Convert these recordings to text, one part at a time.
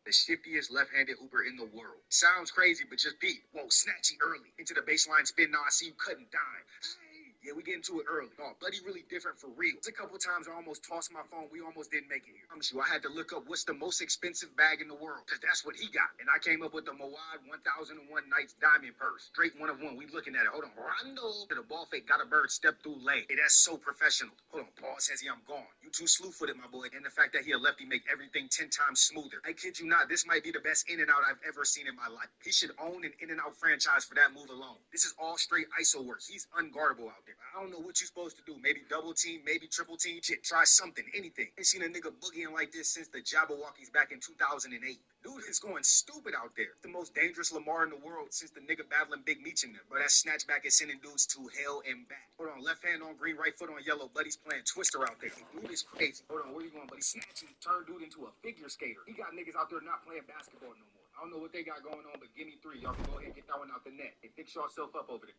The shiftiest left-handed Uber in the world. Sounds crazy, but just beat. Whoa, snatchy early. Into the baseline spin. Now I see you cutting dime. Hey, yeah, we get into it early. Oh, Buddy really different for real. It's a couple times I almost tossed my phone. We almost didn't make it here. I promise you, I had to look up what's the most expensive bag in the world. Because that's what he got. And I came up with the Mawad 1001 Nights Diamond Purse. Straight one of one. We looking at it. Hold on. Rondo. The ball fake got a bird. Step through lane. Hey, that's so professional. Hold on. Paul says he, I'm gone. You too slew-footed, my boy. And the fact that he a lefty make everything 10 times smoother. I kid you not. This might be the best in and out I've ever seen in my life. He should own an in and out franchise for that move alone. This is all straight ISO work. He's unguardable out there. I don't know what you're supposed to do. Maybe double team, maybe triple team. Shit, try something, anything. Ain't seen a nigga boogieing like this since the Jabberwockies back in 2008. Dude is going stupid out there. The most dangerous Lamar in the world since the nigga battling Big Meech in them. But that snatchback is sending dudes to hell and back. Hold on, left hand on green, right foot on yellow. Buddy's playing Twister out there. Dude is crazy. Hold on, where you going, buddy? Snatching, turn dude into a figure skater. He got niggas out there not playing basketball no more. I don't know what they got going on, but give me three. Y'all can go ahead and get that one out the net. And fix yourself up over there.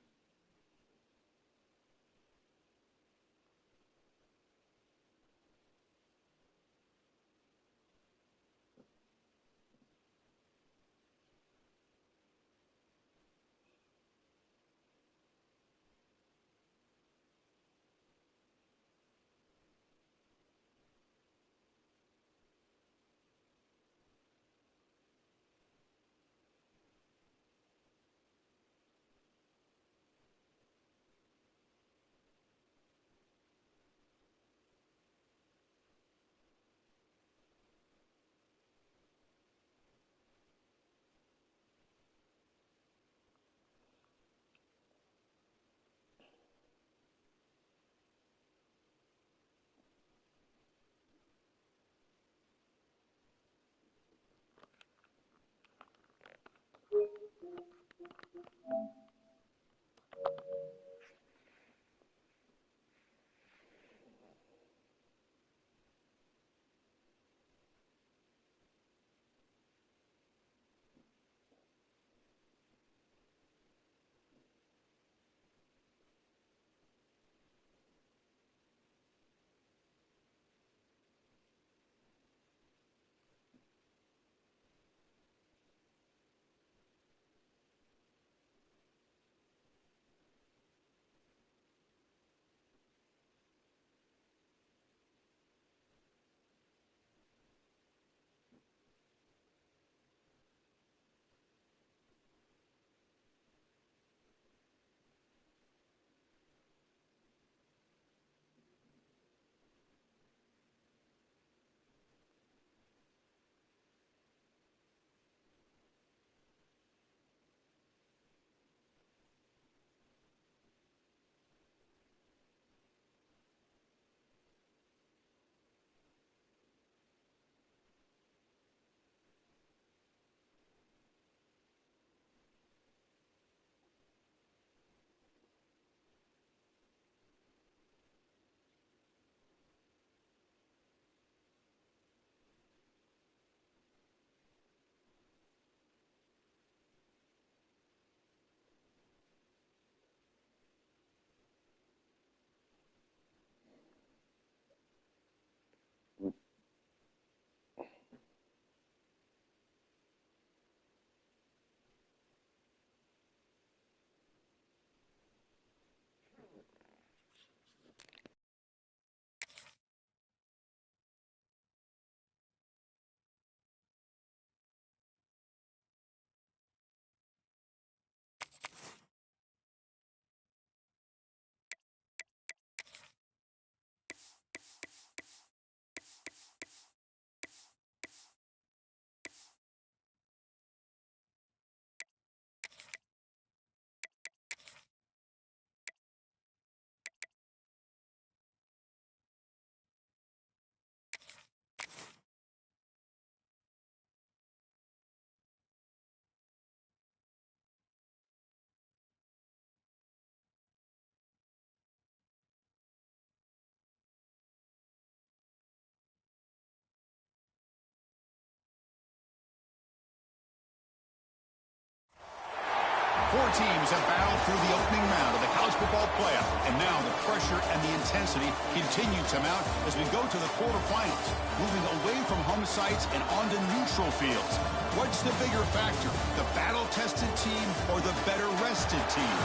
Four teams have battled through the opening round of the college football playoff, and now the pressure and the intensity continue to mount as we go to the quarterfinals, moving away from home sites and onto neutral fields. What's the bigger factor, the battle-tested team or the better-rested team?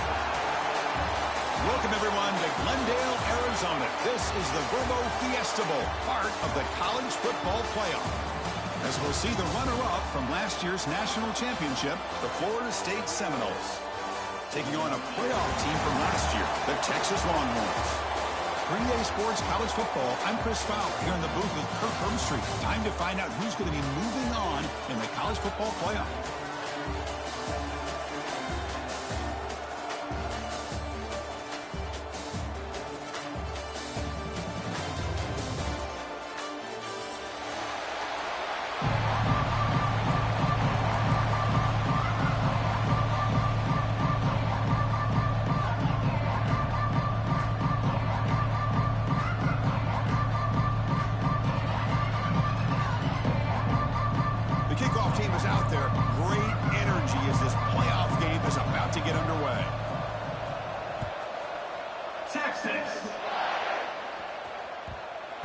Welcome, everyone, to Glendale, Arizona. This is the Verbo Fiesta Bowl, part of the college football playoff. As we'll see the runner-up from last year's national championship, the Florida State Seminoles, taking on a playoff team from last year, the Texas Longhorns. 3A Sports College Football, I'm Chris Fowler here in the booth with Kirk Herbstreit. Time to find out who's going to be moving on in the college football playoff.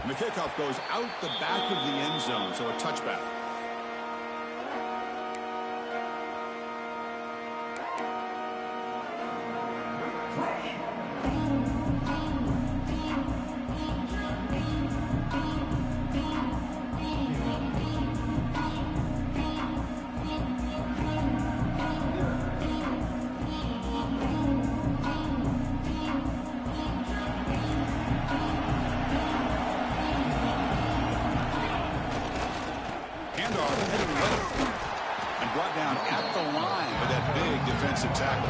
And the kickoff goes out the back of the end zone, so a touchback. Tackle.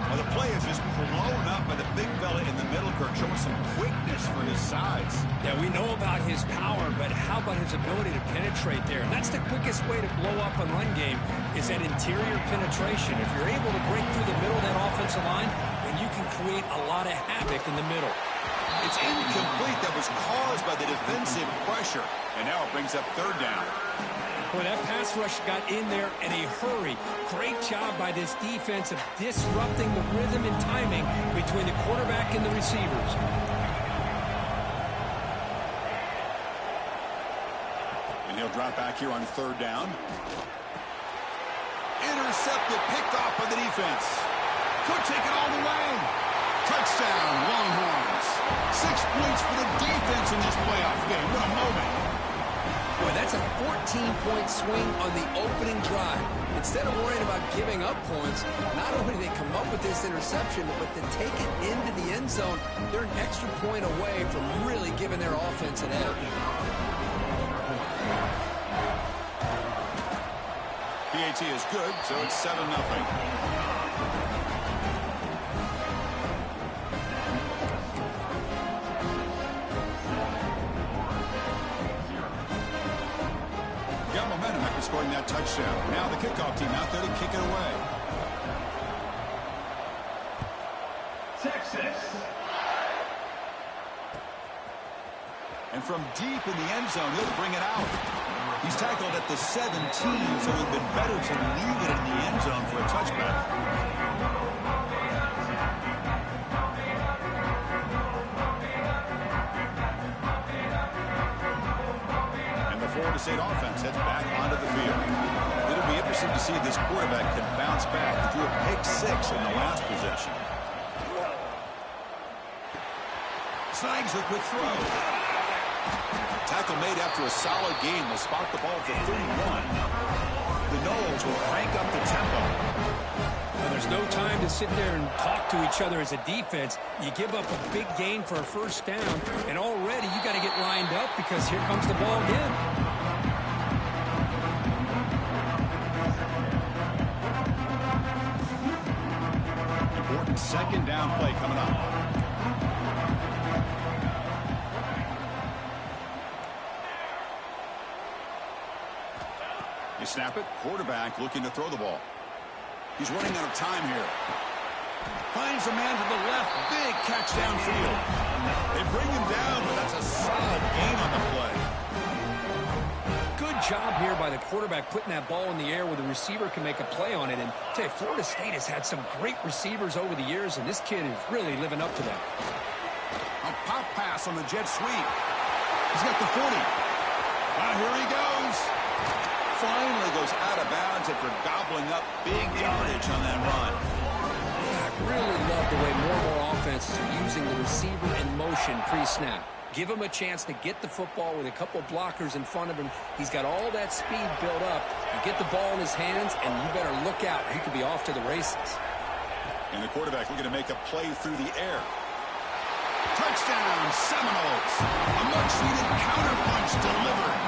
Well, the play is just blown up by the big fella in the middle, Kirk, showing some quickness for his size. Yeah, we know about his power, but how about his ability to penetrate there? And that's the quickest way to blow up a run game is that interior penetration. If you're able to break through the middle of that offensive line, then you can create a lot of havoc in the middle. It's incomplete. That was caused by the defensive pressure. And now it brings up third down. Boy, that pass rush got in there in a hurry. Great job by this defense of disrupting the rhythm and timing between the quarterback and the receivers. And he'll drop back here on third down. Intercepted, picked off by the defense. Could take it all the way. Touchdown, Longhorns. 6 points for the defense in this playoff game. What a moment. Boy, that's a 14-point swing on the opening drive. Instead of worrying about giving up points, not only do they come up with this interception, but to take it into the end zone, they're an extra point away from really giving their offense an edge. PAT is good, so it's 7-0. Scoring that touchdown. Now the kickoff team out there to kick it away. Texas. And from deep in the end zone, he'll bring it out. He's tackled at the 17, so it would have been better to leave it in the end zone for a touchback. Florida State offense heads back onto the field. It'll be interesting to see if this quarterback can bounce back. He threw a pick 6 in the last possession. Snags the quick throw. Tackle made after a solid game will spot the ball for 31. The Noles will crank up the tempo. Well, there's no time to sit there and talk to each other as a defense. You give up a big gain for a first down, and already you got to get lined up because here comes the ball again. Important second down play coming up. You snap it, quarterback looking to throw the ball. He's running out of time here. Finds a man to the left. Big catch downfield. They bring him down, but that's a solid gain on the play. Good job here by the quarterback putting that ball in the air where the receiver can make a play on it. And I tell you, Florida State has had some great receivers over the years, and this kid is really living up to that. A pop pass on the jet sweep. He's got the 40. Here he goes. Finally goes out of bounds after gobbling up big yardage on that run. I really love the way more and more offenses are using the receiver in motion pre-snap. Give him a chance to get the football with a couple blockers in front of him. He's got all that speed built up. You get the ball in his hands, and you better look out. He could be off to the races. And the quarterback looking to make a play through the air. Touchdown, Seminoles. A much-needed counterpunch delivered.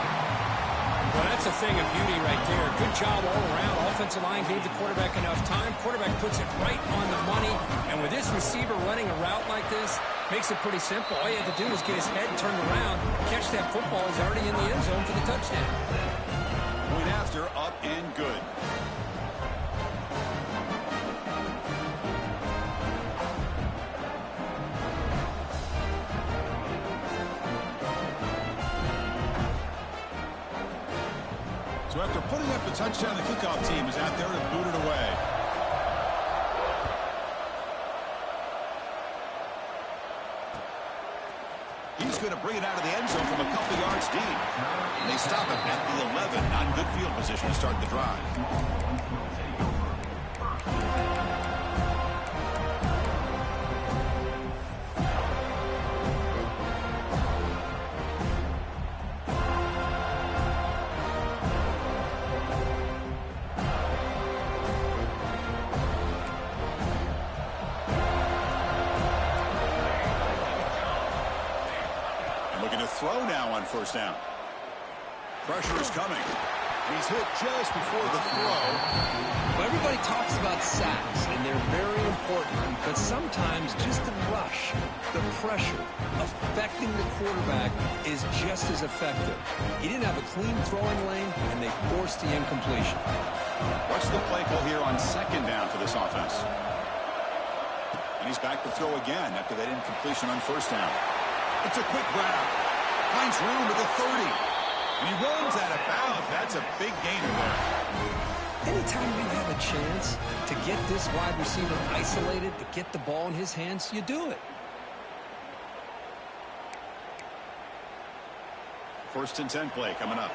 Well, that's a thing of beauty right there. Good job all around. Offensive line gave the quarterback enough time. Quarterback puts it right on the money. And with this receiver running a route like this, makes it pretty simple. All you have to do is get his head turned around, catch that football. He's already in the end zone for the touchdown. Point after, up and good. So after putting up the touchdown, the kickoff team is out there to boot it away. He's going to bring it out of the end zone from a couple yards deep. And they stop it at the 11. Not in good field position to start the drive. Throw now on first down. Pressure is coming. He's hit just before the throw. Well, everybody talks about sacks, and they're very important, but sometimes just the rush, the pressure, affecting the quarterback is just as effective. He didn't have a clean throwing lane, and they forced the incompletion. What's the play call here on second down for this offense? And he's back to throw again after that incompletion on first down. It's a quick grab. Finds room at the 30. And he runs out of bounds. That's a big gainer there. Anytime you have a chance to get this wide receiver isolated, to get the ball in his hands, you do it. First and 10 play coming up.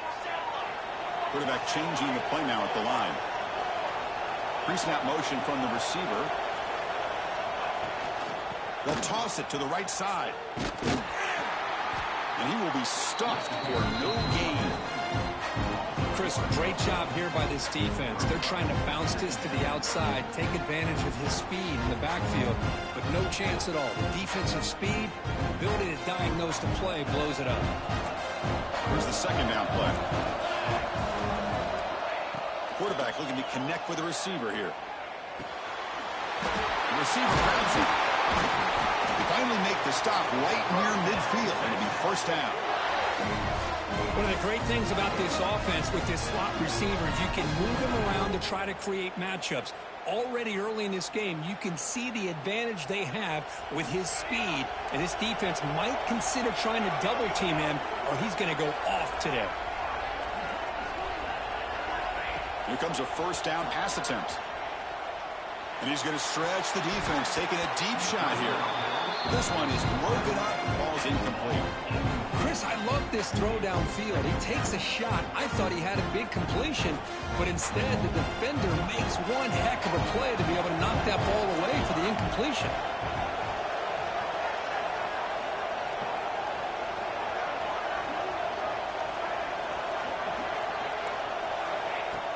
Quarterback changing the play now at the line. Pre-snap motion from the receiver. They'll toss it to the right side. And he will be stuffed for no gain. Chris, great job here by this defense. They're trying to bounce this to the outside, take advantage of his speed in the backfield, but no chance at all. The defensive speed, ability to diagnose the play, blows it up. Here's the second down play. Quarterback looking to connect with the receiver here. The receiver grabs it. They finally make the stop right near midfield, and it'll be first down. One of the great things about this offense with this slot receiver is you can move them around to try to create matchups. Already early in this game, you can see the advantage they have with his speed, and this defense might consider trying to double team him, or he's going to go off today. Here comes a first down pass attempt. And he's going to stretch the defense, taking a deep shot here. This one is broken up, ball's incomplete. Chris, I love this throw downfield. He takes a shot. I thought he had a big completion, but instead the defender makes one heck of a play to be able to knock that ball away for the incompletion.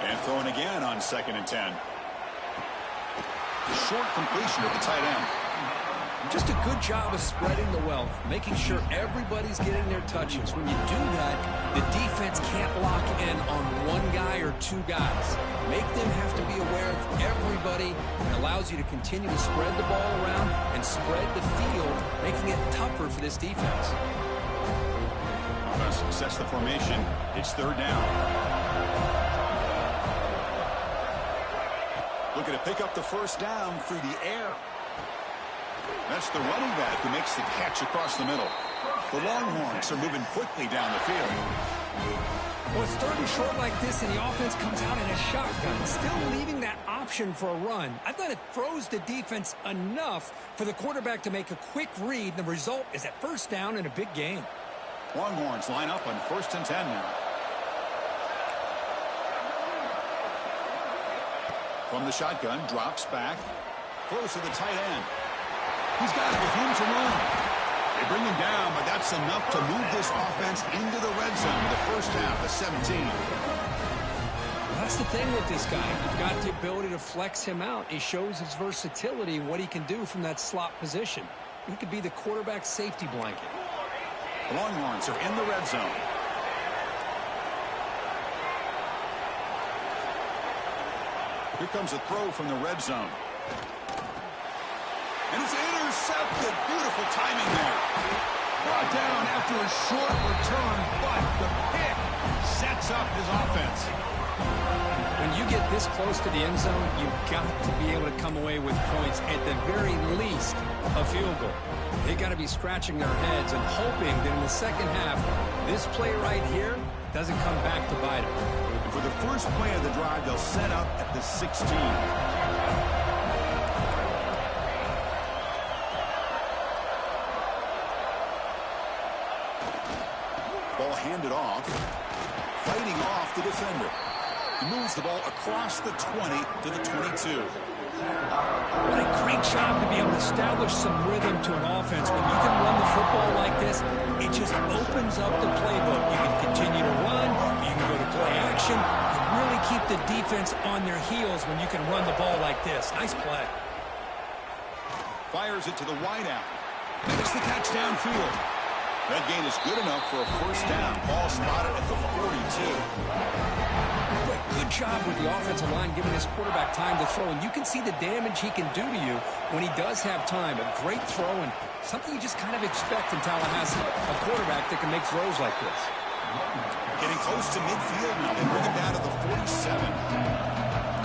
And throwing again on 2nd and 10. Short completion at the tight end. Just a good job of spreading the wealth, making sure everybody's getting their touches. When you do that, the defense can't lock in on one guy or two guys. Make them have to be aware of everybody. It allows you to continue to spread the ball around and spread the field, making it tougher for this defense. Offense sets the formation. It's third down. Looking to pick up the first down through the air. That's the running back who makes the catch across the middle. The Longhorns are moving quickly down the field. Well, it's third and short like this, and the offense comes out in a shotgun, still leaving that option for a run. I thought it throws the defense enough for the quarterback to make a quick read. The result is a first down in a big game. Longhorns line up on 1st and 10 now. From the shotgun, drops back. Close to the tight end. He's got it with room to run. They bring him down, but that's enough to move this offense into the red zone. The first half of 17. Well, that's the thing with this guy. You've got the ability to flex him out. He shows his versatility and what he can do from that slot position. He could be the quarterback safety blanket. The Longhorns are in the red zone. Here comes a throw from the red zone. And it's intercepted. Beautiful timing there. Brought down after a short return, but the pick sets up his offense. When you get this close to the end zone, you've got to be able to come away with points, at the very least a field goal. They got to be scratching their heads and hoping that in the second half, this play right here doesn't come back to bite them. And for the first play of the drive, they'll set up at the 16. Ball handed off. Fighting off the defender. He moves the ball across the 20 to the 22. What a great job to be able to establish some rhythm to an offense. When you can run the football like this, it just opens up the playbook. You can continue to run. You can go to play action. You really keep the defense on their heels when you can run the ball like this. Nice play. Fires it to the wideout. Makes the catch downfield. That gain is good enough for a first down. Ball spotted at the 42. Good job with the offensive line giving his quarterback time to throw. And you can see the damage he can do to you when he does have time. A great throw and something you just kind of expect in Tallahassee. A quarterback that can make throws like this. Getting close to midfield now. They bring him down to the 47.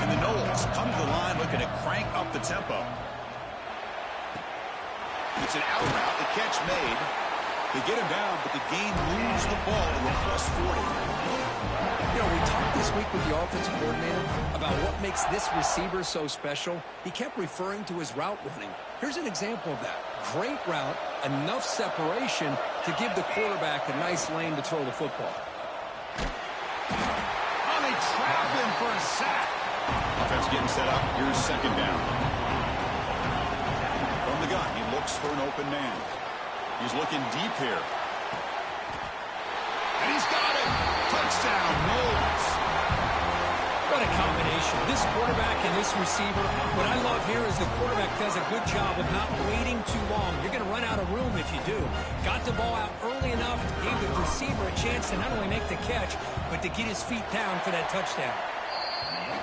And the Noles come to the line looking to crank up the tempo. It's an out route. The catch made. They get him down, but the game moves the ball to the plus 40. You know, we talked this week with the offensive coordinator about what makes this receiver so special. He kept referring to his route running. Here's an example of that. Great route, enough separation to give the quarterback a nice lane to throw the football. Oh, they trap him for a sack. Offense getting set up. Here's second down. From the gun, he looks for an open man. He's looking deep here. And he's got it. Touchdown, Noles. What a combination. This quarterback and this receiver. What I love here is the quarterback does a good job of not waiting too long. You're going to run out of room if you do. Got the ball out early enough, gave the receiver a chance to not only make the catch, but to get his feet down for that touchdown.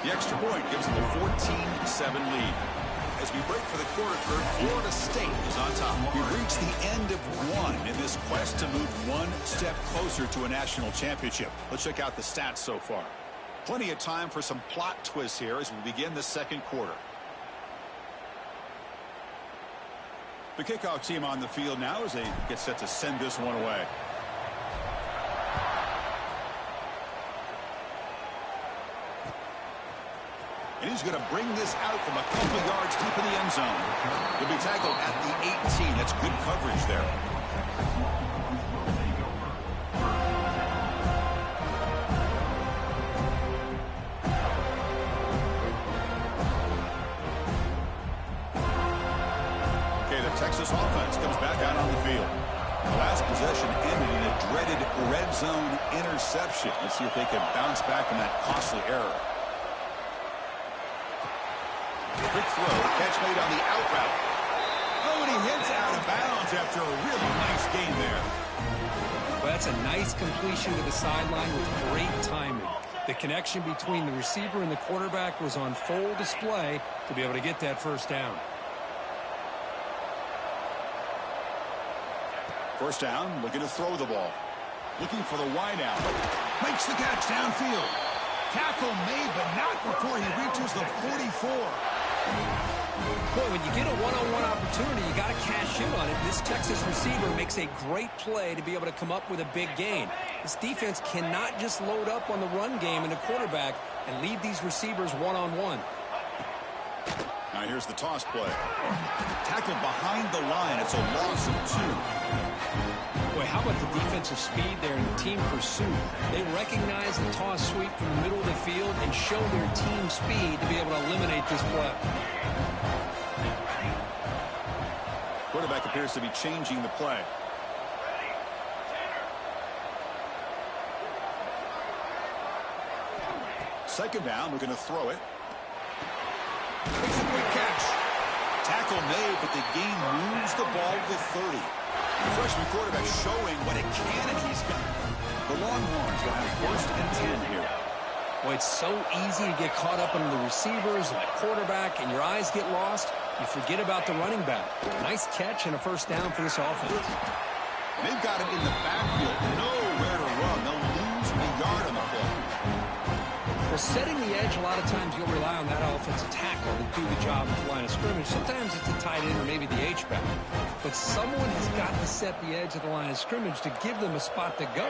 The extra point gives them a 14-7 lead. As we break for the quarter third, Florida State is on top. We've reached the end of one in this quest to move one step closer to a national championship. Let's check out the stats so far. Plenty of time for some plot twists here as we begin the second quarter. The kickoff team on the field now as they get set to send this one away. And he's going to bring this out from a couple of yards deep in the end zone. He'll be tackled at the 18. That's good coverage there. Okay, the Texas offense comes back out on the field. The last possession ended in a dreaded red zone interception. Let's see if they can bounce back from that costly error. Quick throw, catch made on the out route. Oh, and he hits out of bounds after a really nice game there. Well, that's a nice completion to the sideline with great timing. The connection between the receiver and the quarterback was on full display to be able to get that first down. First down, looking to throw the ball. Looking for the wideout. Makes the catch downfield. Tackle made, but not before he reaches the 44. Boy, when you get a one-on-one opportunity, you got to cash in on it. This Texas receiver makes a great play to be able to come up with a big gain. This defense cannot just load up on the run game and the quarterback and leave these receivers one-on-one. Now here's the toss play. Tackled behind the line. It's a loss of 2. Boy, how about the defensive speed there in team pursuit? They recognize the toss sweep from the middle of the field and show their team speed to be able to eliminate this play. Quarterback appears to be changing the play. Second down, we're going to throw it. Makes a quick catch. Tackle made, but the gain moves the ball to the 30. The freshman quarterback showing what a cannon he's got. The Longhorns will have 1st and 10 here. Boy, it's so easy to get caught up on the receivers and the quarterback, and your eyes get lost. You forget about the running back. Nice catch and a 1st down for this offense. They've got him in the backfield. Nowhere to run. They'll lose a yard on the play. Well, setting the edge, a lot of times you'll rely on that offensive tackle to do the job at the line of scrimmage. Sometimes it's a tight end or maybe the H-back. But someone has got to set the edge of the line of scrimmage to give them a spot to go.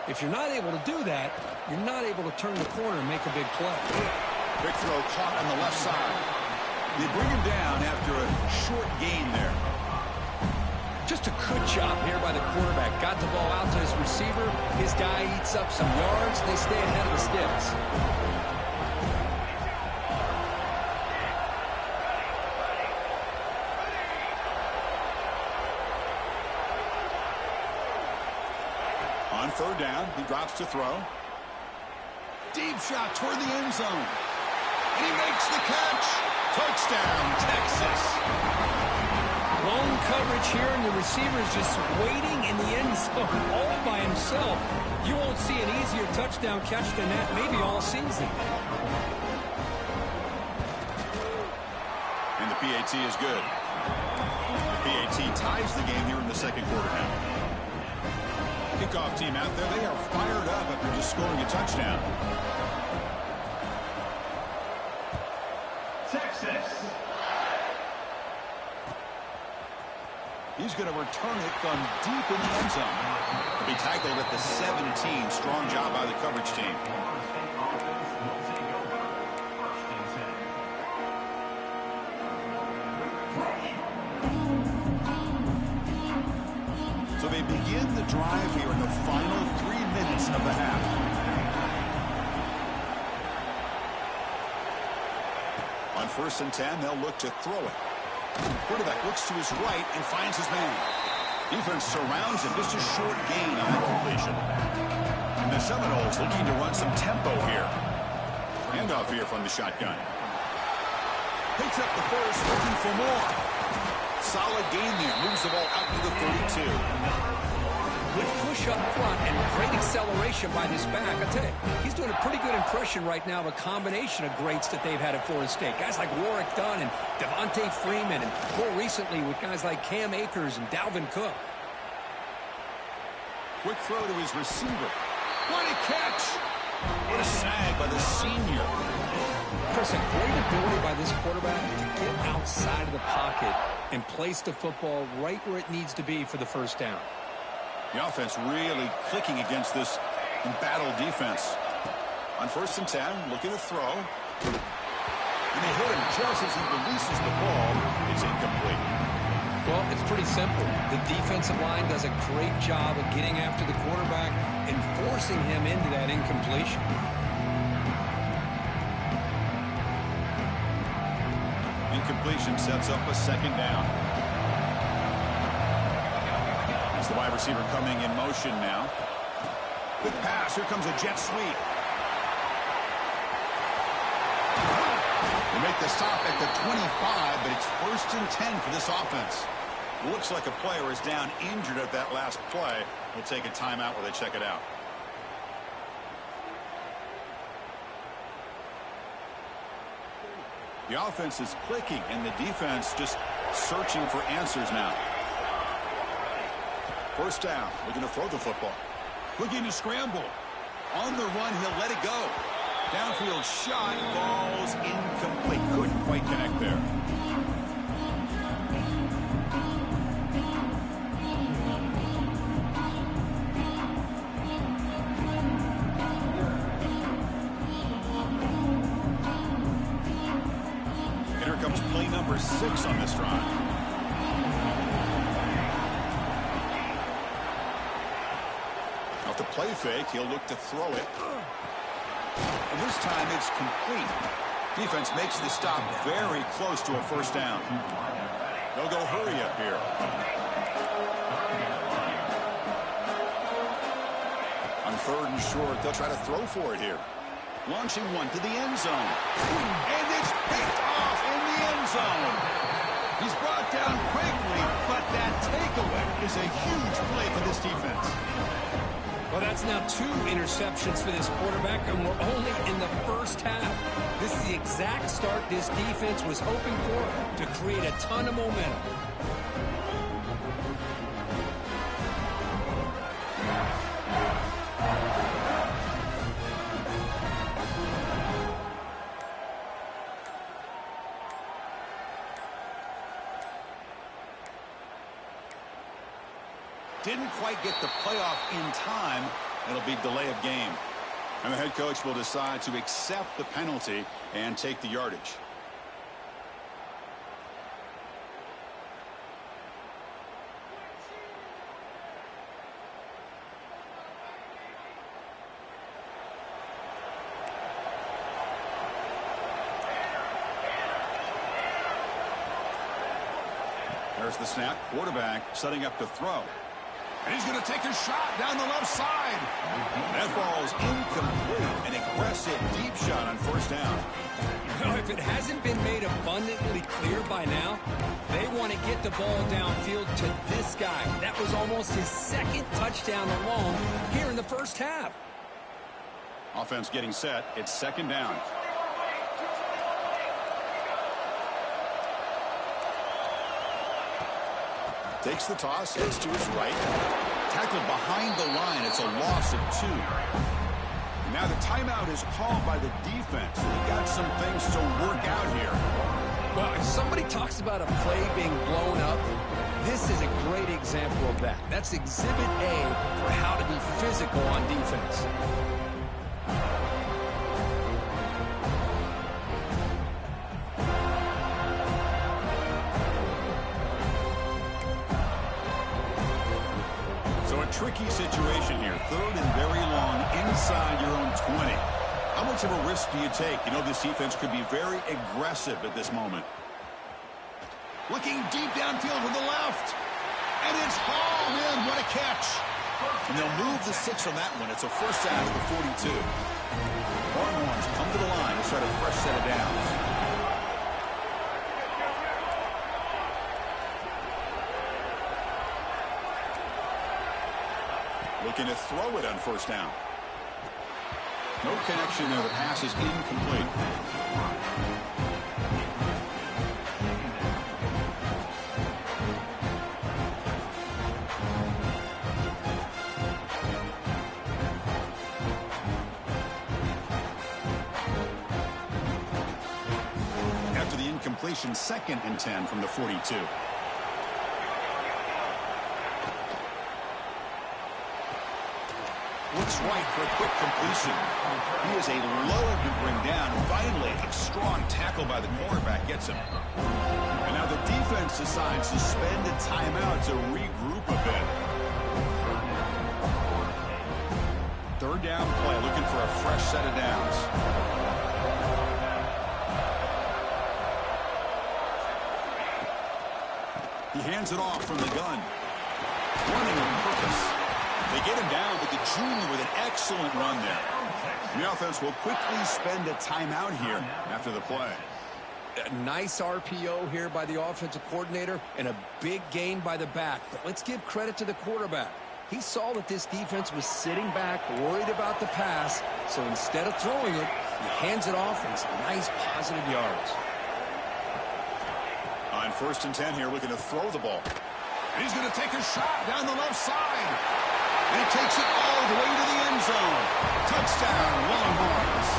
If you're not able to do that, you're not able to turn the corner and make a big play. Big throw caught on the left side. They bring him down after a short gain there. Just a good job here by the quarterback. Got the ball out to his receiver. His guy eats up some yards. They stay ahead of the sticks. On 3rd down, he drops to throw. Deep shot toward the end zone. And he makes the catch. Touchdown, Texas. Lone coverage here, and the receiver's just waiting in the end zone all by himself. You won't see an easier touchdown catch than that maybe all season. And the PAT is good. The PAT ties the game here in the 2nd quarter now. Kickoff team out there, they are fired up after just scoring a touchdown. Texas. He's going to return it from deep in the end zone. He'll be tackled at the 17. Strong job by the coverage team. So they begin the drive here in the final 3 minutes of the half. On 1st and 10, they'll look to throw it. Quarterback looks to his right and finds his man. Defense surrounds him. Just a short gain on that completion. And the Seminoles looking to run some tempo here. Handoff here from the shotgun. Picks up the 1st, looking for more. Solid gain there. Moves the ball out to the 32. Good push up front and great acceleration by this back. I tell you, he's doing a pretty good impression right now of a combination of greats that they've had at Florida State. Guys like Warwick Dunn and Devontae Freeman, and more recently with guys like Cam Akers and Dalvin Cook. Quick throw to his receiver. What a catch! What a snag by the senior. Chris, a great ability by this quarterback to get outside of the pocket and place the football right where it needs to be for the 1st down. The offense really clicking against this embattled defense. On 1st and 10, looking to throw. And they hit him just as he releases the ball. It's incomplete. Well, it's pretty simple. The defensive line does a great job of getting after the quarterback and forcing him into that incompletion. Incompletion sets up a 2nd down. It's the wide receiver coming in motion now. Good pass. Here comes a jet sweep. They make the stop at the 25, but it's 1st and 10 for this offense. Looks like a player is down injured at that last play. We'll take a timeout while they check it out. The offense is clicking, and the defense just searching for answers now. 1st down, looking to throw the football. Looking to scramble. On the run, he'll let it go. Downfield shot falls incomplete. Couldn't quite connect there. Here comes play number 6 on this drive. Off the play fake, he'll look to throw it. And this time it's complete. Defense makes the stop very close to a first down. They'll go hurry up here. On 3rd and short, they'll try to throw for it here. Launching one to the end zone. And it's picked off in the end zone. He's brought down quickly, but that takeaway is a huge play for this defense. Well, that's now 2 interceptions for this quarterback, and we're only in the first half. This is the exact start this defense was hoping for to create a ton of momentum. Didn't quite get the playoff in time. It'll be delay of game. And the head coach will decide to accept the penalty and take the yardage. There's the snap. Quarterback setting up to throw. And he's going to take a shot down the left side. That ball's incomplete. An aggressive deep shot on first down. If it hasn't been made abundantly clear by now, they want to get the ball downfield to this guy. That was almost his 2nd touchdown alone here in the first half. Offense getting set. It's 2nd down. Takes the toss, heads to his right. Tackled behind the line. It's a loss of 2. And now the timeout is called by the defense. They've got some things to work out here. Well, if somebody talks about a play being blown up, this is a great example of that. That's Exhibit A for how to be physical on defense. Tricky situation here. 3rd and very long inside your own 20. How much of a risk do you take? You know this defense could be very aggressive at this moment. Looking deep downfield to the left. And it's hauled in. What a catch. And they'll move the 6 on that one. It's a first down to the 42. Longhorns come to the line and start a fresh set of downs. Looking to throw it on first down. No connection there. The pass is incomplete. After the incompletion, 2nd and 10 from the 42. Looks right for a quick completion. He is a load to bring down. Finally, a strong tackle by the cornerback gets him. And now the defense decides to spend a timeout to regroup a bit. 3rd down play, looking for a fresh set of downs. He hands it off from the gun. Running on purpose. They get him down, but the junior with an excellent run there. The offense will quickly spend a timeout here after the play. A nice RPO here by the offensive coordinator and a big gain by the back. But let's give credit to the quarterback. He saw that this defense was sitting back, worried about the pass. So instead of throwing it, he hands it off and some nice positive yards. On 1st and 10 here, looking to throw the ball. And he's going to take a shot down the left side. And he takes it all the way to the end zone. Touchdown, Longhorns.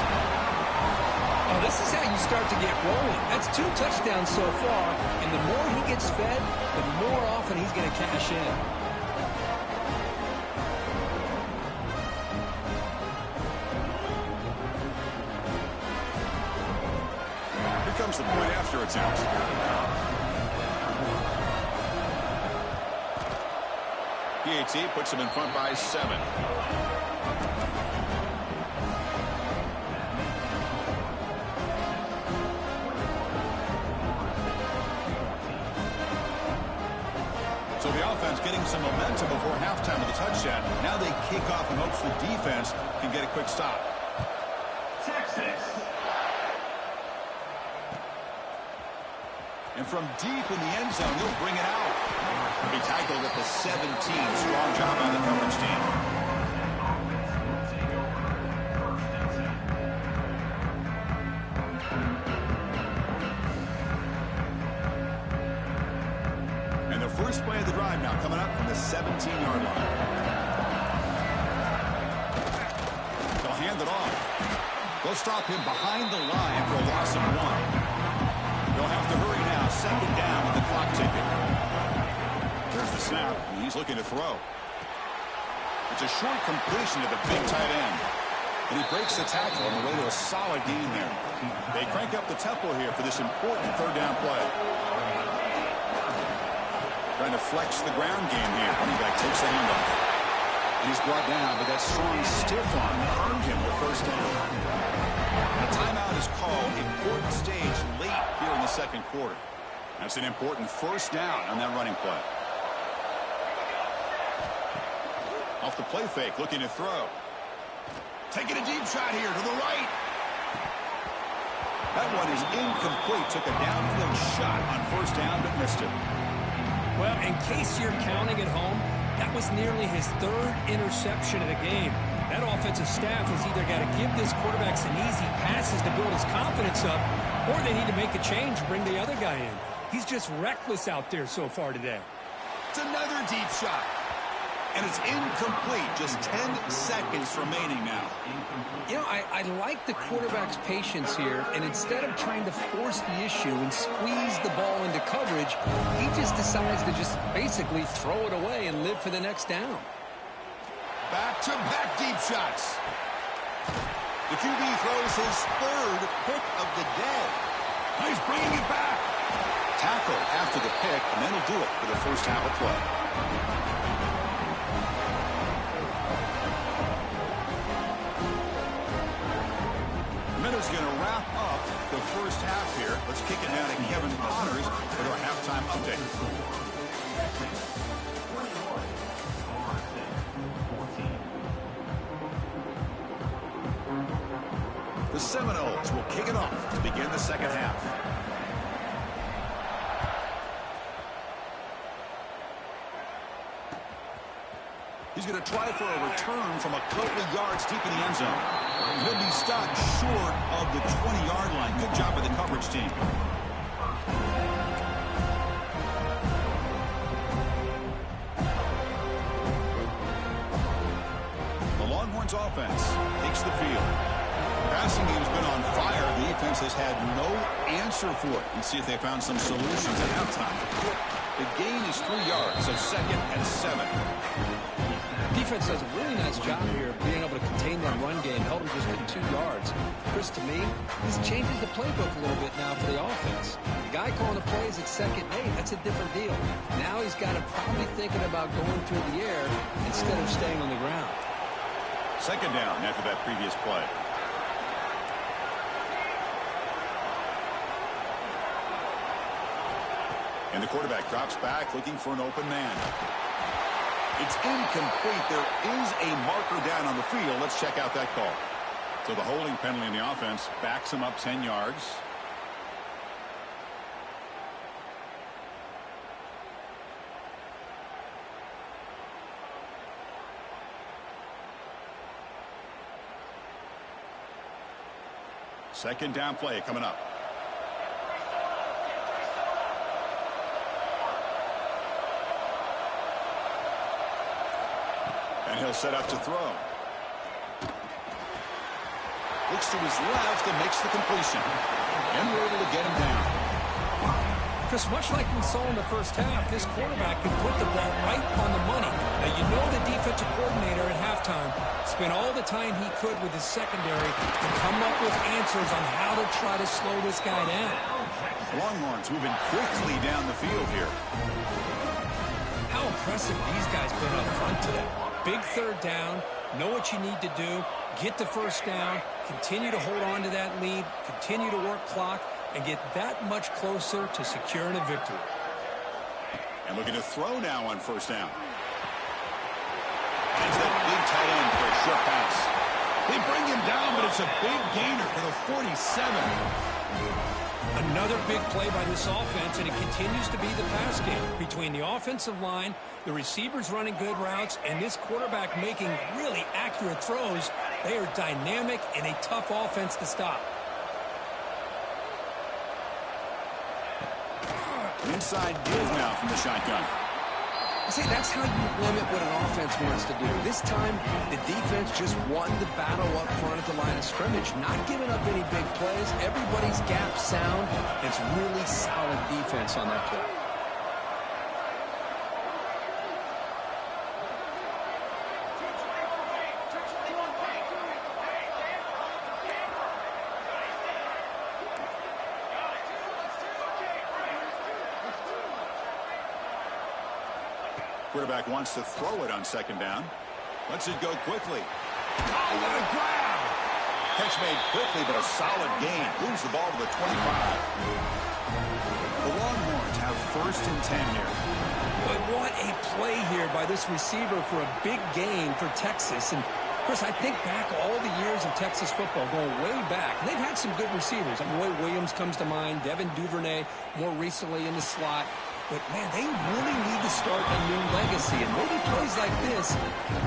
Oh, Well, this is how you start to get rolling. That's 2 touchdowns so far, and the more he gets fed, the more often he's going to cash in. Here comes the point after attempt. PAT puts him in front by 7. So the offense getting some momentum before halftime with a touchdown. Now they kick off in hopes the defense can get a quick stop. Texas. And from deep in the end zone, he'll bring it out. He tackled at the 17. Strong job on the coverage team. And the first play of the drive now coming up from the 17-yard line. They'll hand it off. They'll stop him behind the line for a loss of 1. They'll have to hurry now. Second down with the clock ticking. There's the snap, and he's looking to throw. It's a short completion to the big tight end. And he breaks the tackle on the way to a solid gain there. They crank up the tempo here for this important third down play. Trying to flex the ground game here. Running back takes the handoff. And he's brought down, but that strong stiff arm earned him the first down. And a timeout is called. Important stage late here in the second quarter. That's an important first down on that running play. Off the play fake, looking to throw. Taking a deep shot here to the right. That one is incomplete. Took a downfield shot on first down, but missed it. Well, in case you're counting at home, that was nearly his 3rd interception of the game. That offensive staff has either got to give this quarterback some easy passes to build his confidence up, or they need to make a change and bring the other guy in. He's just reckless out there so far today. It's another deep shot. And it's incomplete. Just 10 seconds remaining now. You know, I like the quarterback's patience here, and instead of trying to force the issue and squeeze the ball into coverage, he just decides to just basically throw it away and live for the next down. Back-to-back deep shots. The QB throws his 3rd pick of the day. He's bringing it back. Tackle after the pick, and then he'll do it for the first half of play. Minutes going to wrap up the first half here. Let's kick it down to Kevin Connors for our halftime update. The Seminoles will kick it off to begin the second half. He's going to try for a return from a couple of yards deep in the end zone. He'll be stopped short of the 20-yard line. Good job by the coverage team. The Longhorns offense takes the field. Passing game's been on fire. The defense has had no answer for it. Let's see if they found some solutions at halftime. The gain is 3 yards, so 2nd and 7. Defense does a really nice job here of being able to contain that run game, held him just to 2 yards. Chris, to me, this changes the playbook a little bit now for the offense. The guy calling the plays at 2nd and 8, that's a different deal. Now he's got to probably thinking about going through the air instead of staying on the ground. 2nd down after that previous play. And the quarterback drops back looking for an open man. It's incomplete. There is a marker down on the field. Let's check out that call. So the holding penalty in the offense backs him up 10 yards. Second down play coming up. And he'll set up to throw. Looks to his left and makes the completion. And we're able to get him down. Because much like we saw in the first half, this quarterback can put the ball right on the money. Now, you know the defensive coordinator at halftime spent all the time he could with his secondary to come up with answers on how to try to slow this guy down. Longhorns moving quickly down the field here. How impressive these guys been up front today. Big third down, know what you need to do, get the first down, continue to hold on to that lead, continue to work clock, and get that much closer to securing a victory. And looking to throw now on first down. Finds that big tight end for a short pass. They bring him down, but it's a big gainer for the 47. Another big play by this offense, and it continues to be the pass game between the offensive line, the receivers running good routes, and this quarterback making really accurate throws. They are dynamic and a tough offense to stop. Inside give now from the shotgun. See, that's how you limit what an offense wants to do. This time, the defense just won the battle up front at the line of scrimmage, not giving up any big plays. Everybody's gap sound. It's really solid defense on that play. Quarterback wants to throw it on second down. Lets it go quickly. Oh, what a grab! Catch made quickly, but a solid gain. Moves the ball to the 25. The Longhorns have first and 10 here. But what a play here by this receiver for a big gain for Texas. And Chris, I think back all the years of Texas football, going way back. They've had some good receivers. Roy Williams comes to mind, Devin Duvernay more recently in the slot. But, man, they really need to start a new legacy. And maybe plays like this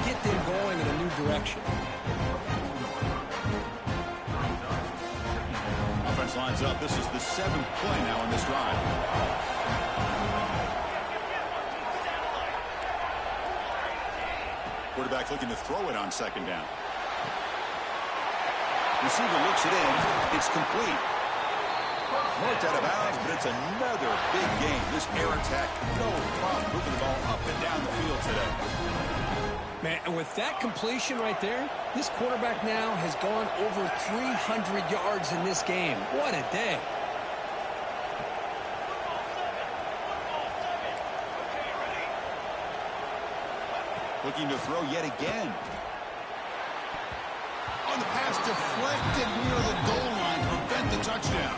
get them going in a new direction. Offense lines up. This is the 7th play now on this drive. Quarterback looking to throw it on second down. Receiver looks it in. It's complete. Marked out of bounds, but it's another big game. This air attack, no problem moving the ball up and down the field today. Man, and with that completion right there, this quarterback now has gone over 300 yards in this game. What a day. Looking to throw yet again. On the pass, deflected near the goal line, prevent the touchdown.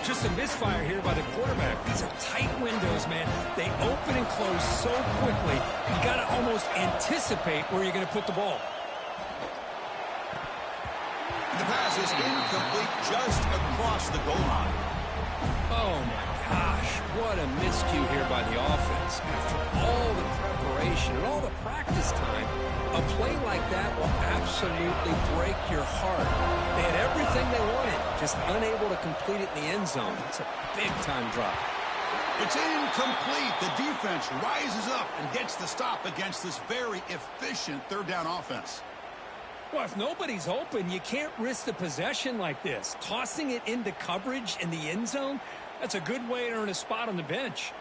Just a misfire here by the quarterback. These are tight windows, man. They open and close so quickly. You got to almost anticipate where you're going to put the ball. And the pass is incomplete just across the goal line. Oh, my gosh. What a miscue here by the offense. After all the preparation and all the practice time, a play like that will absolutely break your heart. They had everything they wanted, just unable to complete it in the end zone. It's a big-time drop. It's incomplete. The defense rises up and gets the stop against this very efficient third-down offense. Well, if nobody's open, you can't risk the possession like this. Tossing it into coverage in the end zone, that's a good way to earn a spot on the bench.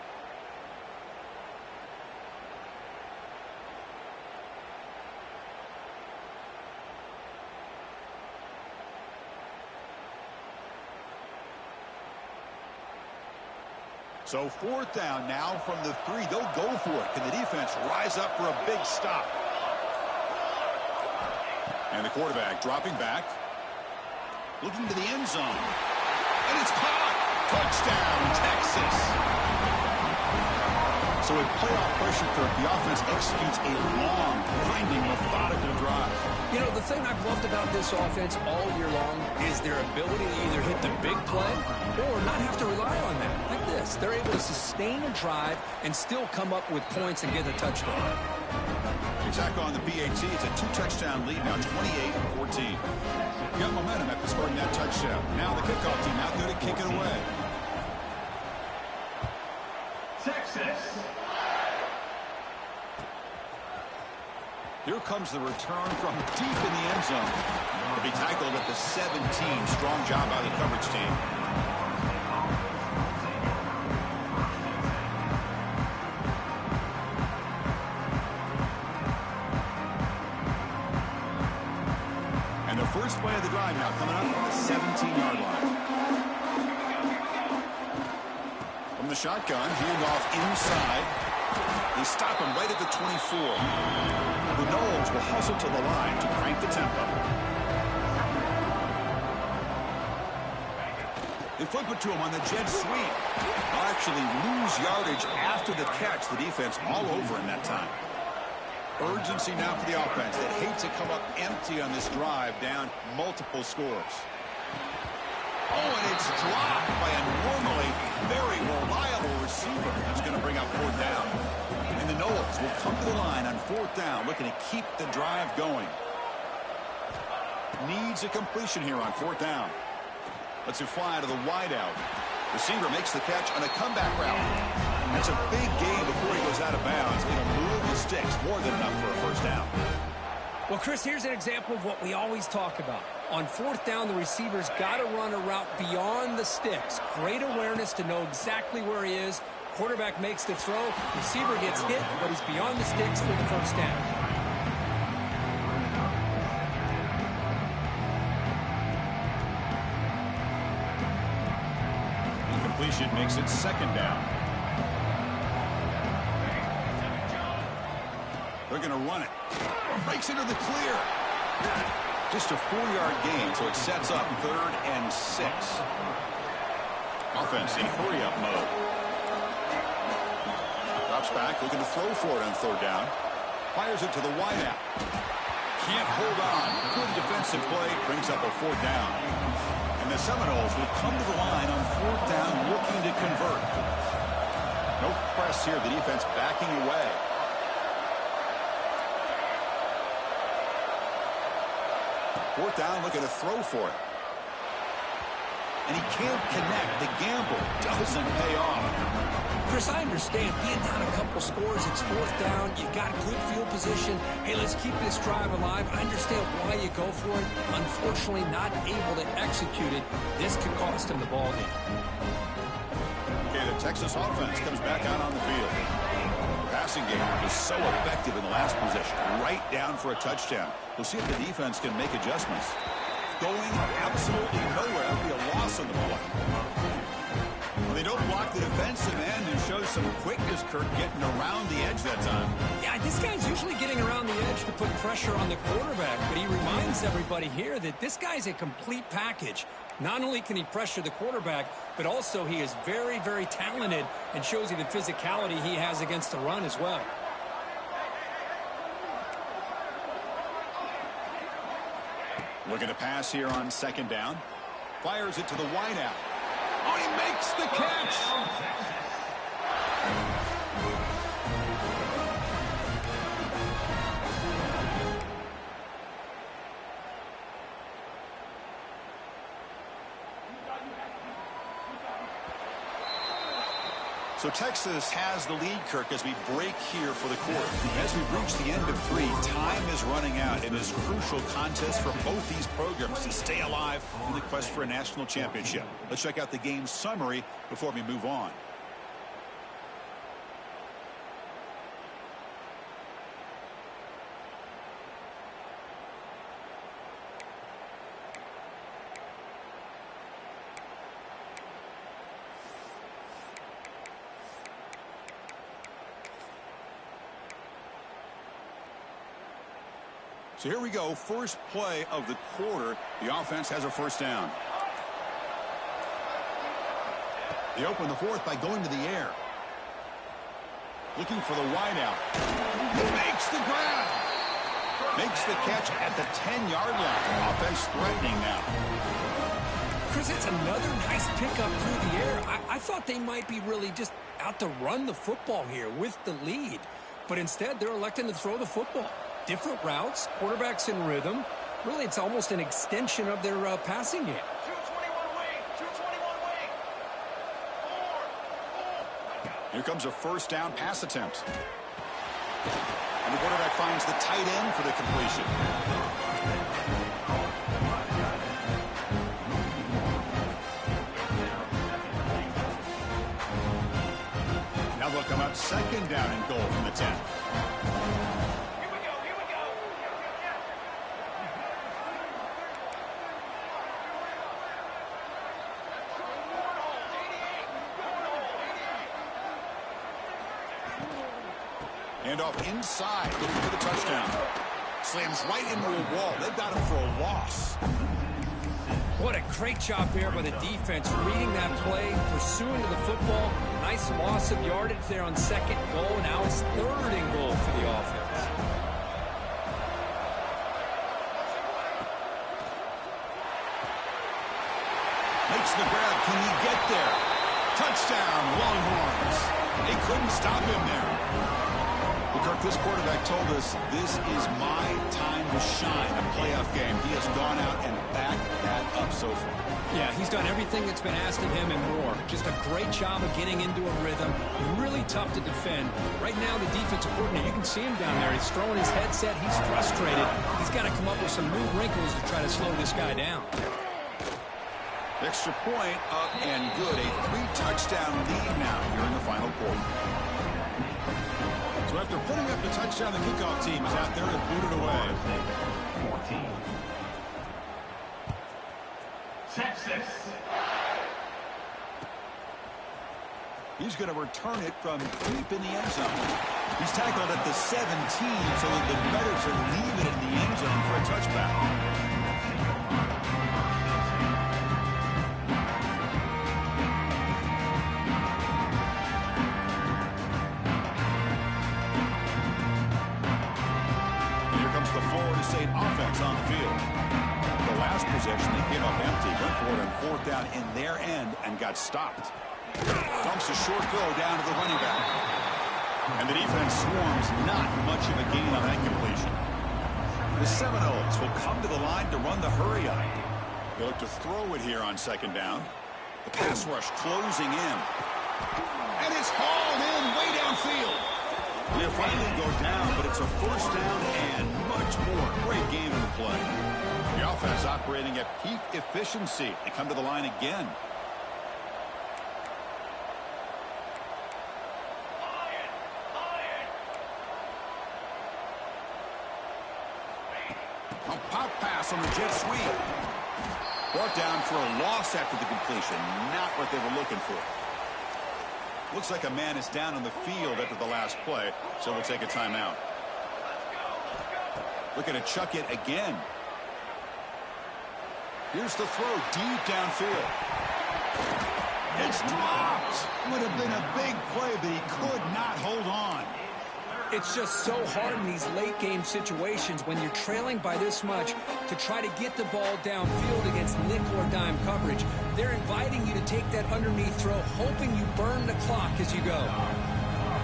So 4th down now from the 3. They'll go for it. Can the defense rise up for a big stop? And the quarterback dropping back. Looking to the end zone. And it's caught. Touchdown, Texas. So with playoff pressure, Kirk, the offense executes a long, grinding, methodical drive. You know, the thing I've loved about this offense all year long is their ability to either hit the big play or not have to rely on that. Like this, they're able to sustain a drive and still come up with points and get a touchdown. Attack on the PAT. It's a 2-touchdown lead now, 28-14. Got momentum after scoring that touchdown. Now the kickoff team out there to kick it away. Texas. Here comes the return from deep in the end zone. He'll be tackled at the 17. Strong job by the coverage team. And the first play of the drive now coming up on the 17-yard line. From the shotgun, handoff inside. They stop him right at the 24. The Knowles will hustle to the line to crank the tempo. They flip it to him on the jet sweep. They'll actually lose yardage after the catch. The defense all over in that time. Urgency now for the offense that hates to come up empty on this drive, down multiple scores. Oh, and it's dropped by a normally very reliable receiver. That's going to bring up fourth down. And the Knowles will come to the line on fourth down, looking to keep the drive going. Needs a completion here on fourth down. Lets it fly to the wideout. Receiver makes the catch on a comeback route. That's a big gain before he goes out of bounds. It'll move the sticks, more than enough for a first down. Well, Chris, here's an example of what we always talk about. On fourth down, the receiver's got to run a route beyond the sticks. Great awareness to know exactly where he is. Quarterback makes the throw. Receiver gets hit, but he's beyond the sticks for the first down. Incompletion makes it second down. They're going to run it. Breaks into the clear. Just a 4-yard gain, so it sets up 3rd and 6. Offense in hurry-up mode. Drops back, looking to throw for it on 3rd down. Fires it to the wideout. Can't hold on. Good defensive play, brings up a 4th down. And the Seminoles will come to the line on 4th down, looking to convert. No press here, the defense backing away. Fourth down, looking to throw for it. And he can't connect. The gamble doesn't pay off. Chris, I understand being down a couple scores, it's fourth down, you've got good field position. Hey, let's keep this drive alive. I understand why you go for it. Unfortunately, not able to execute it. This could cost him the ball game. Okay, the Texas offense comes back out on the field. Passing game was so effective in the last possession. Right down for a touchdown. We'll see if the defense can make adjustments. Going absolutely nowhere. That would be a loss on the play. Well, they don't block the defensive end and show some quickness, Kirk, getting around the edge that time. Yeah, this guy's usually getting around the edge to put pressure on the quarterback, but he reminds everybody here that this guy's a complete package. Not only can he pressure the quarterback, but also he is very, very talented and shows you the physicality he has against the run as well. Looking to pass here on 2nd down. Fires it to the wideout. Oh, he makes the catch. So Texas has the lead, Kirk, as we break here for the quarter. As we reach the end of 3, time is running out in this crucial contest for both these programs to stay alive in the quest for a national championship. Let's check out the game summary before we move on. So here we go, first play of the quarter. The offense has a first down. They open the 4th by going to the air. Looking for the wideout. Makes the grab. Makes the catch at the 10-yard line. Offense threatening now. Chris, it's another nice pickup through the air. I thought they might be really just out to run the football here with the lead. But instead, they're electing to throw the football. Different routes, quarterbacks in rhythm. Really, it's almost an extension of their passing game. 221 wing, 221 wing. 4. Here comes a first down pass attempt. And the quarterback finds the tight end for the completion. Now they'll come up second down and goal from the 10. And off inside, looking for the touchdown. Slams right into a wall. They've got him for a loss. What a great job there by the defense, reading that play, pursuing to the football. Nice loss of yardage there on second goal. Now it's third and goal for the offense. Makes the grab. Can he get there? Touchdown, Longhorns. They couldn't stop him there. Kirk, this quarterback told us this is my time to shine, a playoff game. He has gone out and backed that up so far. Yeah, he's done everything that's been asked of him and more. Just a great job of getting into a rhythm. Really tough to defend. Right now, the defensive coordinator, you can see him down there. He's throwing his headset. He's frustrated. He's got to come up with some new wrinkles to try to slow this guy down. Extra point up and good. A 3-touchdown lead now here in the final quarter. So after putting up the touchdown, the kickoff team is out there to boot it away. 14. Texas. He's going to return it from deep in the end zone. He's tackled at the 17, so it'd be better to leave it in the end zone for a touchback. State offense on the field. The last possession, they came up empty, went for it on fourth down in their end and got stopped. Dumps a short throw down to the running back. And the defense swarms, not much of a gain on that completion. The Seminoles will come to the line to run the hurry up. They look to throw it here on second down. The pass rush closing in. And it's hauled in way downfield. They'll finally go down, but it's a first down and much more. Great game in the play. The offense operating at peak efficiency. They come to the line again. A pop pass on the jet sweep. Brought down for a loss after the completion. Not what they were looking for. Looks like a man is down on the field after the last play, so we'll take a timeout. Looking to chuck it again. Here's the throw deep downfield. It's dropped. Would have been a big play, but he could not hold on. It's just so hard in these late game situations when you're trailing by this much to try to get the ball downfield against nickel or dime coverage. They're inviting you to take that underneath throw, hoping you burn the clock as you go.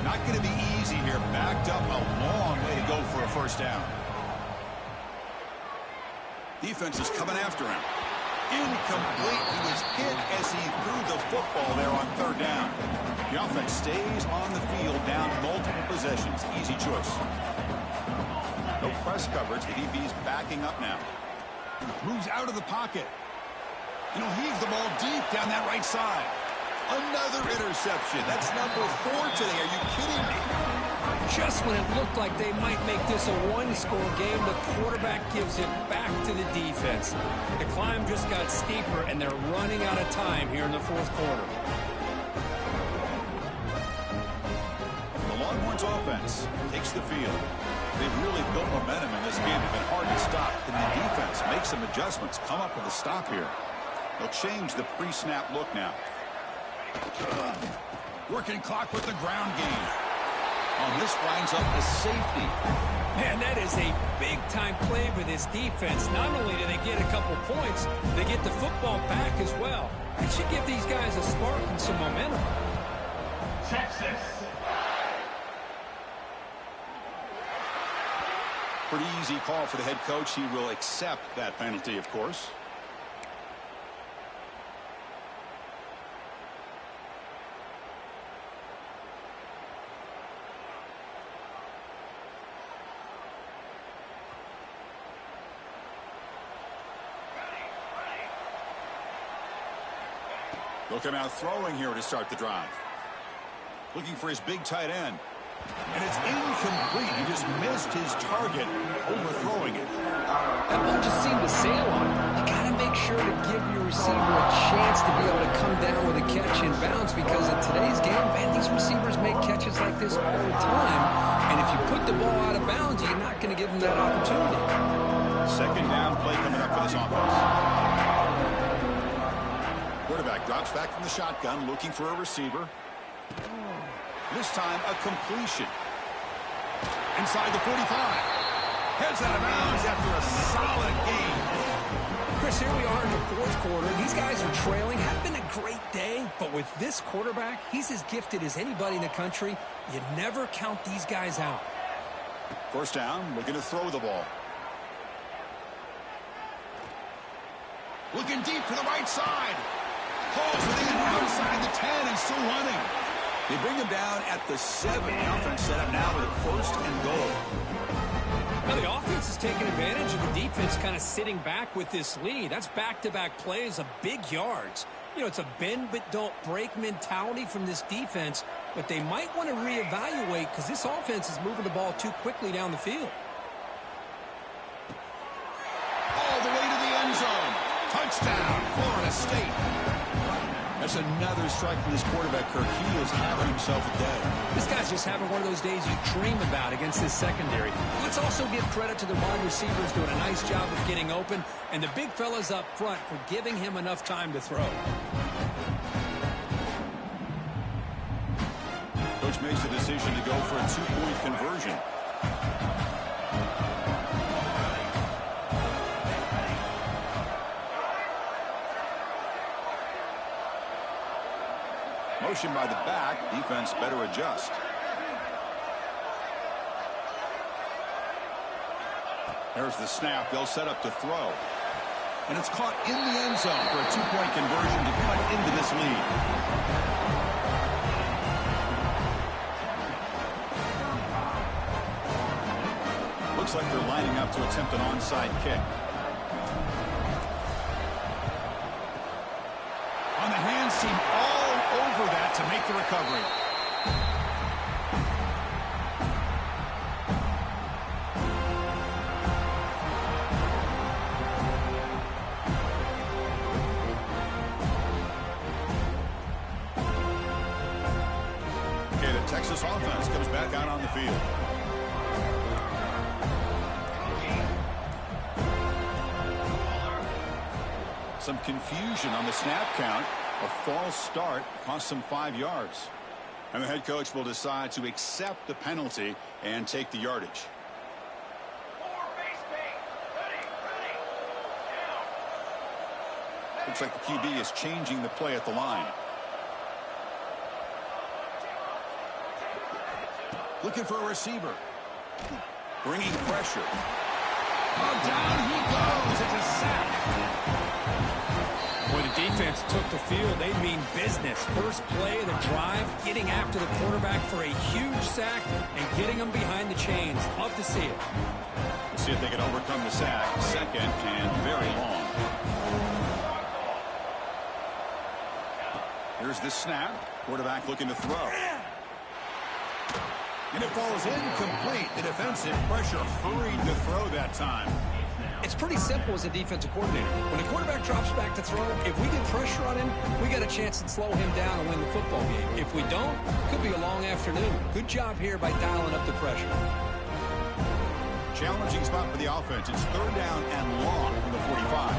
Not going to be easy here. Backed up a long way to go for a first down. Defense is coming after him. Incomplete. He was hit as he threw the football there on third down. The offense stays on the field down multiple possessions. Easy choice. No press coverage. The DB's backing up now. Moves out of the pocket. And he'll heave the ball deep down that right side. Another interception. That's number 4 today. Are you kidding me? Just when it looked like they might make this a one-score game, the quarterback gives it back to the defense. The climb just got steeper, and they're running out of time here in the fourth quarter. The Longhorns offense takes the field. They've really built momentum in this game. It's been hard to stop. Can the defense make some adjustments, come up with a stop here? They'll change the pre-snap look now. Working clock with the ground game. On this winds up a safety. Man, that is a big-time play for this defense. Not only do they get a couple points, they get the football back as well. It should give these guys a spark and some momentum. Texas. Pretty easy call for the head coach. He will accept that penalty, of course. He'll come out throwing here to start the drive. Looking for his big tight end. And it's incomplete. He just missed his target, overthrowing it. That ball just seemed to sail on him. You got to make sure to give your receiver a chance to be able to come down with a catch and bounce, because in today's game, man, these receivers make catches like this all the time. And if you put the ball out of bounds, you're not going to give them that opportunity. Second down play coming up for this offense. Quarterback drops back from the shotgun, looking for a receiver. This time, a completion. Inside the 45. Heads out of bounds after a solid game. Chris, here we are in the fourth quarter. These guys are trailing. Had been a great day, but with this quarterback, he's as gifted as anybody in the country. You never count these guys out. First down, looking to throw the ball. Looking deep to the right side. Pulls it in outside the 10 and still running. They bring him down at the 7. The offense set up now with a first and goal. Now the offense is taking advantage of the defense kind of sitting back with this lead. That's back-to-back plays of big yards. You know, it's a bend but don't break mentality from this defense, but they might want to reevaluate because this offense is moving the ball too quickly down the field. All the way to the end zone. Touchdown, Florida State. That's another strike from this quarterback, Kirk. He is having himself a day. This guy's just having one of those days you dream about against this secondary. Let's also give credit to the wide receivers doing a nice job of getting open, and the big fellas up front for giving him enough time to throw. Coach makes the decision to go for a 2-point conversion. Motion by the back. Defense better adjust. There's the snap. They'll set up to throw. And it's caught in the end zone for a 2-point conversion to cut into this lead. Looks like they're lining up to attempt an onside kick. On the hands team, all over that to make the recovery. Okay, the Texas offense comes back out on the field. Some confusion on the snap count. A false start cost them 5 yards. And the head coach will decide to accept the penalty and take the yardage. Looks like the QB is changing the play at the line. Looking for a receiver. Bringing pressure. Oh, down he goes. It's a sack. When the defense took the field, they mean business. First play of the drive, getting after the quarterback for a huge sack and getting him behind the chains. Love to see it. We'll see if they can overcome the sack. Second and very long. Here's the snap. Quarterback looking to throw. And it falls incomplete. The defensive pressure hurried to throw that time. It's pretty simple as a defensive coordinator. When the quarterback drops back to throw, if we get pressure on him, we got a chance to slow him down and win the football game. If we don't, it could be a long afternoon. Good job here by dialing up the pressure. Challenging spot for the offense. It's third down and long from the 45.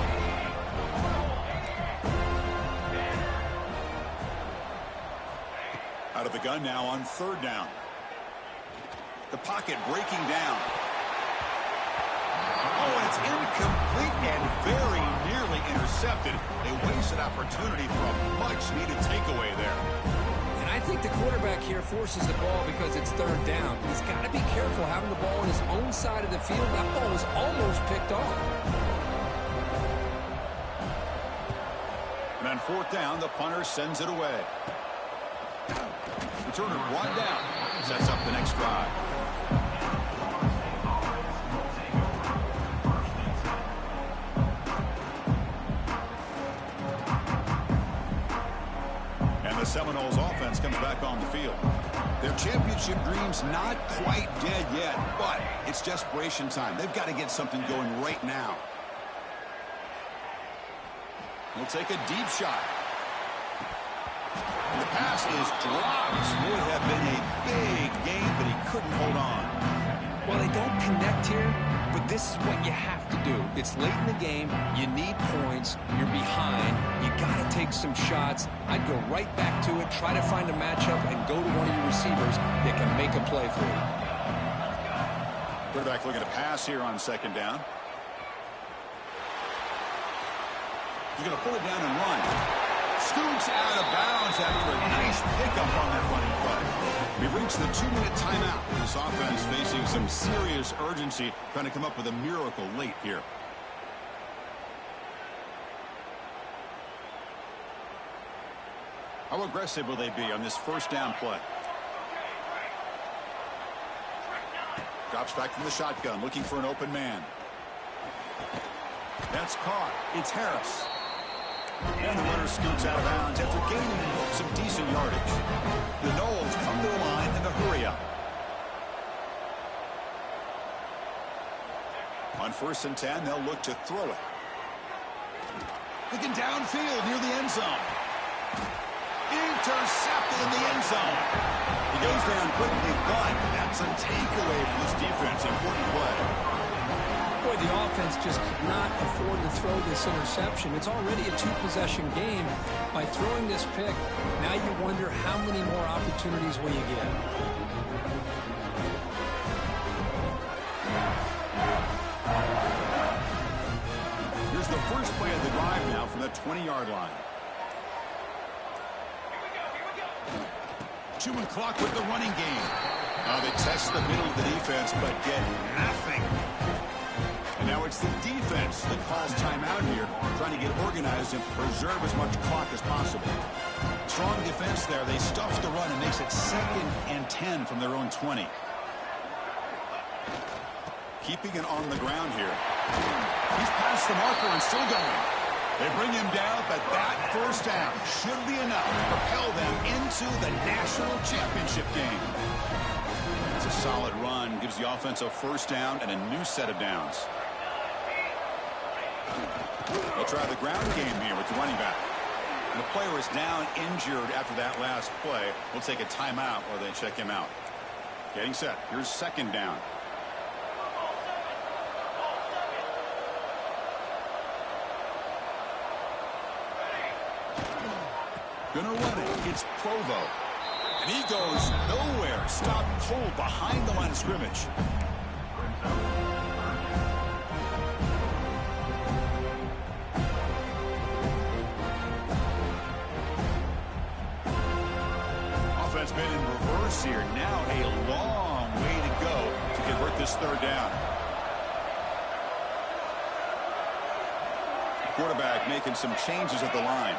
Out of the gun now on third down. The pocket breaking down. Oh, and it's incomplete and very nearly intercepted. They wasted opportunity for a much-needed takeaway there. And I think the quarterback here forces the ball because it's third down. He's got to be careful having the ball on his own side of the field. That ball was almost picked off. And on fourth down, the punter sends it away. Returner brought down. Sets up the next drive. Seminoles offense comes back on the field. Their championship dream's not quite dead yet, but it's desperation time. They've got to get something going right now. He'll take a deep shot. And the pass is dropped. Would have been a big game, but he couldn't hold on. Well, they don't connect here, but this is what you have to do. It's late in the game. You need points. You're behind. You got to take some shots. I'd go right back to it, try to find a matchup, and go to one of your receivers that can make a play for you. Quarterback looking to pass here on second down. He's going to pull it down and run. Scoots out of bounds after a nice pickup on that running play. We've reached the 2-minute timeout. This offense facing some serious urgency, trying to come up with a miracle late here. How aggressive will they be on this first down play? Drops back from the shotgun, looking for an open man. That's caught. It's Harris. And the runner scoots out of bounds after gaining some decent yardage. The Noles come to the line in a hurry up. On 1st and 10, they'll look to throw it. Looking downfield near the end zone. Intercepted in the end zone. He goes down quickly, but that's a takeaway for this defense. Important play. Boy, the offense just could not afford to throw this interception. It's already a 2-possession game. By throwing this pick, now you wonder how many more opportunities will you get. Here's the first play of the drive now from the 20-yard line. Chewing clock with the running game. They test the middle of the defense, but get nothing. And now it's the defense that calls timeout here, trying to get organized and preserve as much clock as possible. Strong defense there. They stuff the run and makes it 2nd and 10 from their own 20. Keeping it on the ground here. He's past the marker and still going. They bring him down, but that first down should be enough to propel them into the national championship game. It's a solid run, gives the offense a first down and a new set of downs. They'll try the ground game here with the running back. And the player is down injured after that last play. We'll take a timeout while they check him out. Getting set. Here's 2nd down. Gonna run it. It's Provo. And he goes nowhere. Stopped cold behind the line of scrimmage. Offense been in reverse here. Now a long way to go to convert this 3rd down. Quarterback making some changes at the line.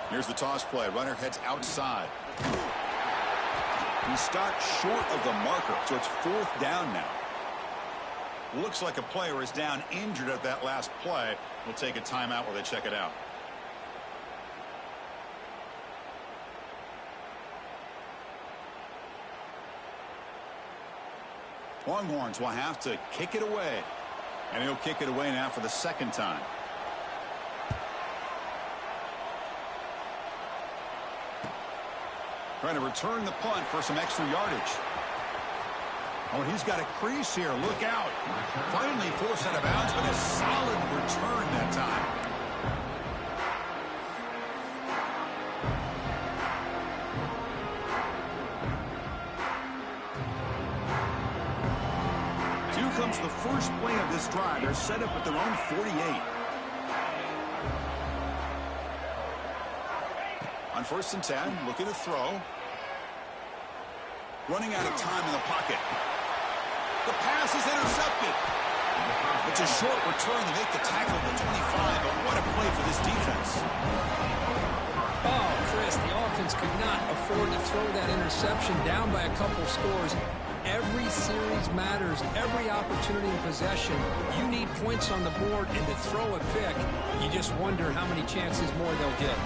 Here's the toss play. Runner heads outside. He stopped short of the marker, so it's 4th down now. Looks like a player is down injured at that last play. We'll take a timeout while they check it out. Longhorns will have to kick it away. And he'll kick it away now for the 2nd time. Trying to return the punt for some extra yardage. Oh, and he's got a crease here. Look out. Finally forced out of bounds, but a solid return that time. Here comes the first play of this drive. They're set up at their own 48. On 1st and 10, looking to throw. Running out of time in the pocket. The pass is intercepted. It's a short return to make the tackle at the 25, but what a play for this defense. Oh, Chris, the offense could not afford to throw that interception down by a couple scores. every series matters. Every opportunity in possession, you need points on the board, and to throw a pick, you just wonder how many chances more they'll get.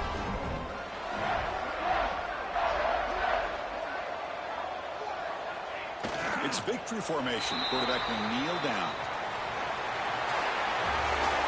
It's victory formation. Quarterback will kneel down.